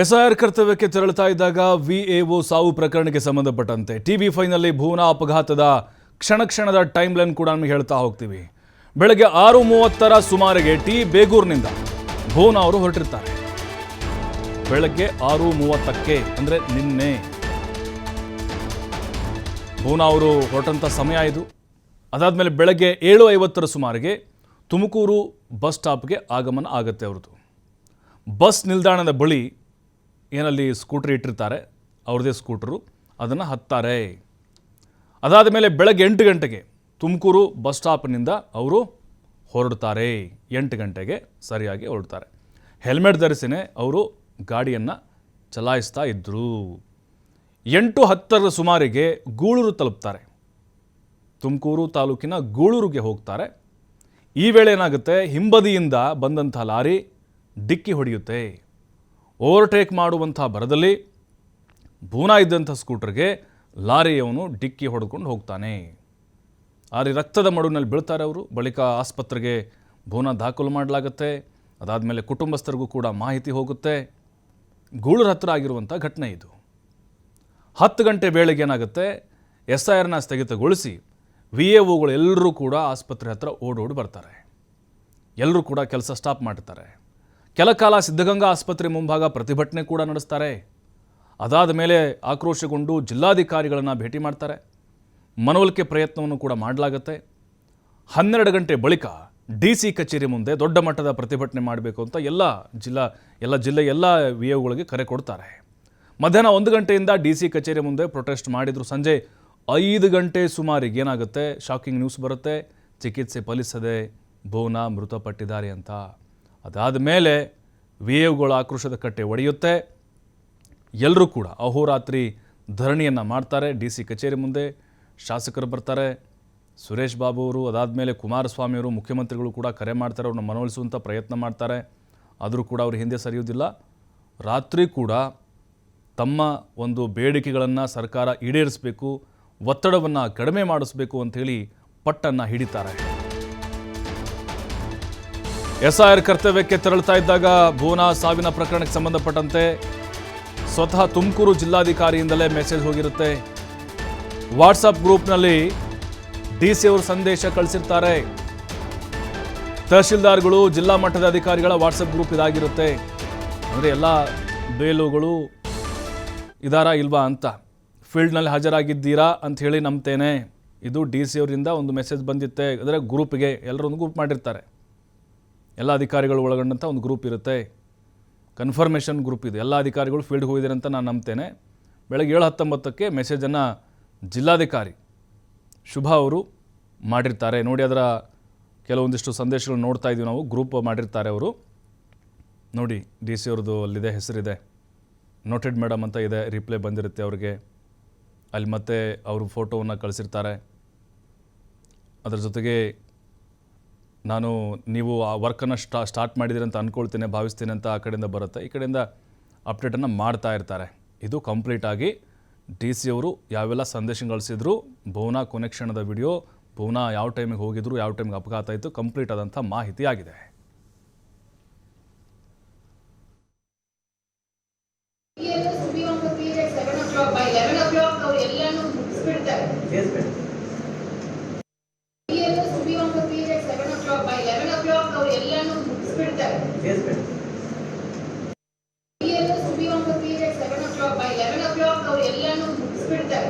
SIR ಕರ್ತವ್ಯಕ್ಕೆ ತೆರಳುತ್ತಾ ಇದ್ದಾಗ ವಿಎಒ ಸಾವು ಪ್ರಕರಣಕ್ಕೆ ಸಂಬಂಧಪಟ್ಟಂತೆ TV5 ನಲ್ಲಿ ಭುವನ ಅಪಘಾತದ ಕ್ಷಣದ ಟೈಮ್ ಲೈನ್ ಕೂಡ ನಮಗೆ ಹೇಳ್ತಾ ಹೋಗ್ತೀವಿ. ಬೆಳಗ್ಗೆ 6:30 ಸುಮಾರಿಗೆ ಬೇಗೂರಿನಿಂದ ಭುವನ ಅವರು ಹೊರಟಿರ್ತಾರೆ. ಬೆಳಗ್ಗೆ 6:30ಕ್ಕೆ ಅಂದ್ರೆ ನಿನ್ನೆ ಭುವನ ಅವರು ಹೊರಟಂತ ಸಮಯ ಇದು. ಅದಾದ್ಮೇಲೆ ಬೆಳಗ್ಗೆ 7:50 ಸುಮಾರಿಗೆ ತುಮಕೂರು ಬಸ್ ಸ್ಟಾಪ್ಗೆ ಆಗಮನ ಆಗುತ್ತೆ ಅವ್ರದ್ದು. ಬಸ್ ನಿಲ್ದಾಣದ ಬಳಿ ಏನಲ್ಲಿ ಸ್ಕೂಟರ್ ಇಟ್ಟಿರ್ತಾರೆ, ಅವ್ರದ್ದೇ ಸ್ಕೂಟರು, ಅದನ್ನು ಹತ್ತಾರೆ. ಅದಾದ ಮೇಲೆ ಬೆಳಗ್ಗೆ 8 ಗಂಟೆಗೆ ತುಮಕೂರು ಬಸ್ ಸ್ಟಾಪ್ನಿಂದ ಅವರು ಹೊರಡ್ತಾರೆ. 8 ಗಂಟೆಗೆ ಸರಿಯಾಗಿ ಹೊರಡ್ತಾರೆ. ಹೆಲ್ಮೆಟ್ ಧರಿಸಿನೇ ಅವರು ಗಾಡಿಯನ್ನು ಚಲಾಯಿಸ್ತಾ ಇದ್ದರು. 8:10 ಸುಮಾರಿಗೆ ಗೂಳೂರು ತಲುಪ್ತಾರೆ. ತುಮಕೂರು ತಾಲೂಕಿನ ಗೂಳೂರಿಗೆ ಹೋಗ್ತಾರೆ. ಈ ವೇಳೆ ಏನಾಗುತ್ತೆ, ಹಿಂಬದಿಯಿಂದ ಬಂದಂಥ ಲಾರಿ ಡಿಕ್ಕಿ ಹೊಡೆಯುತ್ತೆ. ಓವರ್ಟೇಕ್ ಮಾಡುವಂಥ ಭರದಲ್ಲಿ ಭುವನ ಇದ್ದಂಥ ಸ್ಕೂಟರ್ಗೆ ಲಾರಿಯವನು ಡಿಕ್ಕಿ ಹೊಡೆದುಕೊಂಡು ಹೋಗ್ತಾನೆ. ಲಾರಿ ರಕ್ತದ ಮಡುವಿನಲ್ಲಿ ಬೀಳ್ತಾರೆ ಅವರು. ಬಳಿಕ ಆಸ್ಪತ್ರೆಗೆ ಭುವನ ದಾಖಲು ಮಾಡಲಾಗುತ್ತೆ. ಅದಾದಮೇಲೆ ಕುಟುಂಬಸ್ಥರಿಗೂ ಕೂಡ ಮಾಹಿತಿ ಹೋಗುತ್ತೆ. ಗೂಳೂರು ಹತ್ತಿರ ಆಗಿರುವಂಥ ಘಟನೆ ಇದು. 10 ಗಂಟೆ ವೇಳೆಗೆ ಏನಾಗುತ್ತೆ, SIRನ ಸ್ಥಗಿತಗೊಳಿಸಿ VAOಗಳು ಎಲ್ಲರೂ ಕೂಡ ಆಸ್ಪತ್ರೆ ಹತ್ತಿರ ಓಡೋಡಿ ಬರ್ತಾರೆ. ಎಲ್ಲರೂ ಕೂಡ ಕೆಲಸ ಸ್ಟಾಪ್ ಮಾಡ್ತಾರೆ. ಕೆಲ ಕಾಲ ಸಿದ್ಧಗಂಗಾ ಆಸ್ಪತ್ರೆ ಮುಂಭಾಗ ಪ್ರತಿಭಟನೆ ಕೂಡ ನಡೆಸ್ತಾರೆ. ಅದಾದ ಮೇಲೆ ಆಕ್ರೋಶಗೊಂಡು ಜಿಲ್ಲಾಧಿಕಾರಿಗಳನ್ನು ಭೇಟಿ ಮಾಡ್ತಾರೆ. ಮನವೊಲಿಕೆ ಪ್ರಯತ್ನವನ್ನು ಕೂಡ ಮಾಡಲಾಗುತ್ತೆ. 12 ಗಂಟೆ ಬಳಿಕ DC ಕಚೇರಿ ಮುಂದೆ ದೊಡ್ಡ ಮಟ್ಟದ ಪ್ರತಿಭಟನೆ ಮಾಡಬೇಕು ಅಂತ ಎಲ್ಲ ಜಿಲ್ಲೆಯ ಎಲ್ಲ VAOಗಳಿಗೆ ಕರೆ ಕೊಡ್ತಾರೆ. ಮಧ್ಯಾಹ್ನ 1 ಗಂಟೆಯಿಂದ DC ಕಚೇರಿ ಮುಂದೆ ಪ್ರೊಟೆಸ್ಟ್ ಮಾಡಿದ್ರು. ಸಂಜೆ 5 ಗಂಟೆ ಸುಮಾರಿಗೆ ಏನಾಗುತ್ತೆ, ಶಾಕಿಂಗ್ ನ್ಯೂಸ್ ಬರುತ್ತೆ, ಚಿಕಿತ್ಸೆ ಫಲಿಸದೆ ಭುವನ ಮೃತಪಟ್ಟಿದ್ದಾರೆ ಅಂತ. ಅದಾದ ಮೇಲೆ VAOಗಳ ಆಕ್ರೋಶದ ಕಟ್ಟೆ ಒಡೆಯುತ್ತೆ. ಎಲ್ಲರೂ ಕೂಡ ಅಹೋರಾತ್ರಿ ಧರಣಿಯನ್ನು ಮಾಡ್ತಾರೆ DC ಕಚೇರಿ ಮುಂದೆ. ಶಾಸಕರು ಬರ್ತಾರೆ, ಸುರೇಶ್ ಬಾಬು ಅವರು, ಅದಾದಮೇಲೆ ಕುಮಾರಸ್ವಾಮಿಯವರು, ಮುಖ್ಯಮಂತ್ರಿಗಳು ಕೂಡ ಕರೆ ಮಾಡ್ತಾರೆ, ಅವ್ರನ್ನ ಮನವೊಲಿಸುವಂಥ ಪ್ರಯತ್ನ ಮಾಡ್ತಾರೆ. ಆದರೂ ಕೂಡ ಅವರು ಹಿಂದೆ ಸರಿಯುವುದಿಲ್ಲ. ರಾತ್ರಿ ಕೂಡ ತಮ್ಮ ಒಂದು ಬೇಡಿಕೆಗಳನ್ನು ಸರ್ಕಾರ ಈಡೇರಿಸಬೇಕು, ಒತ್ತಡವನ್ನು ಕಡಿಮೆ ಮಾಡಿಸಬೇಕು ಅಂಥೇಳಿ ಪಟ್ಟನ್ನು ಹಿಡಿತಾರೆ. SIR ಕರ್ತವ್ಯಕ್ಕೆ ತೆರಳುತ್ತಾ ಇದ್ದಾಗ ಭುವನ ಸಾವಿನ ಪ್ರಕರಣಕ್ಕೆ ಸಂಬಂಧಪಟ್ಟಂತೆ ಸ್ವತಃ ತುಮಕೂರು ಜಿಲ್ಲಾಧಿಕಾರಿಯಿಂದಲೇ ಮೆಸೇಜ್ ಹೋಗಿರುತ್ತೆ. ವಾಟ್ಸಪ್ ಗ್ರೂಪ್ನಲ್ಲಿ DC ಅವರು ಸಂದೇಶ ಕಳಿಸಿರ್ತಾರೆ. ತಹಶೀಲ್ದಾರ್ಗಳು, ಜಿಲ್ಲಾ ಮಟ್ಟದ ಅಧಿಕಾರಿಗಳ ವಾಟ್ಸಪ್ ಗ್ರೂಪ್ ಇದಾಗಿರುತ್ತೆ. ಅಂದರೆ ಎಲ್ಲ ಬೇಲುಗಳು ಇದಾರಾ ಇಲ್ವಾ ಅಂತ, ಫೀಲ್ಡ್ನಲ್ಲಿ ಹಾಜರಾಗಿದ್ದೀರಾ ಅಂತ ಹೇಳಿ ನಂಬ್ತೇನೆ. ಇದು DC ಅವರಿಂದ ಒಂದು ಮೆಸೇಜ್ ಬಂದಿತ್ತೆ. ಅಂದರೆ ಗ್ರೂಪ್ಗೆ ಎಲ್ಲರೊಂದು ಗ್ರೂಪ್ ಮಾಡಿರ್ತಾರೆ. ಎಲ್ಲ ಅಧಿಕಾರಿಗಳು ಒಳಗೊಂಡಂಥ ಒಂದು ಗ್ರೂಪ್ ಇರುತ್ತೆ, ಕನ್ಫರ್ಮೇಷನ್ ಗ್ರೂಪ್ ಇದೆ. ಎಲ್ಲ ಅಧಿಕಾರಿಗಳು ಫೀಲ್ಡ್ಗೆ ಹೋಗಿದ್ದಾರೆ ಅಂತ ನಾನು ನಂಬ್ತೇನೆ. ಬೆಳಗ್ಗೆ 7:19ಕ್ಕೆ ಮೆಸೇಜನ್ನು ಜಿಲ್ಲಾಧಿಕಾರಿ ಶುಭಾ ಅವರು ಮಾಡಿರ್ತಾರೆ. ನೋಡಿ, ಅದರ ಕೆಲವೊಂದಿಷ್ಟು ಸಂದೇಶಗಳು ನೋಡ್ತಾ ಇದ್ದೀವಿ ನಾವು. ಗ್ರೂಪ್ ಮಾಡಿರ್ತಾರೆ ಅವರು. ನೋಡಿ, DC ಅವ್ರದ್ದು ಅಲ್ಲಿದೆ, ಹೆಸರಿದೆ, ನೋಟೆಡ್ ಮೇಡಮ್ ಅಂತ ಇದೆ, ರಿಪ್ಲೈ ಬಂದಿರುತ್ತೆ ಅವ್ರಿಗೆ. ಅಲ್ಲಿ ಮತ್ತೆ ಅವರು ಫೋಟೋವನ್ನು ಕಳಿಸಿರ್ತಾರೆ. ಅದರ ಜೊತೆಗೆ ನೀವು ಆ ವರ್ಕನ್ನು ಸ್ಟಾರ್ಟ್ ಮಾಡಿದ್ದೀರಿ ಅಂತ ಅಂದ್ಕೊಳ್ತೇನೆ, ಭಾವಿಸ್ತೀನಿ ಅಂತ ಆ ಕಡೆಯಿಂದ ಬರುತ್ತೆ. ಈ ಕಡೆಯಿಂದ ಅಪ್ಡೇಟನ್ನು ಮಾಡ್ತಾ ಇರ್ತಾರೆ. ಇದು ಕಂಪ್ಲೀಟಾಗಿ DC ಅವರು ಯಾವೆಲ್ಲ ಸಂದೇಶ ಗಳಿಸಿದ್ರು, ಭುವನ ಕೊನೆ ಕ್ಷಣದ ವಿಡಿಯೋ, ಭುವನ ಯಾವ ಟೈಮಿಗೆ ಹೋಗಿದ್ರು, ಯಾವ ಟೈಮಿಗೆ ಅಪಘಾತ ಆಯಿತು, ಕಂಪ್ಲೀಟ್ ಆದಂಥ ಮಾಹಿತಿ ಆಗಿದೆ. by 11 o'clock, ಅವ್ರು ಎಲ್ಲಾನು ಮುಗಿಸ್ಬಿಡ್ತಾರೆ.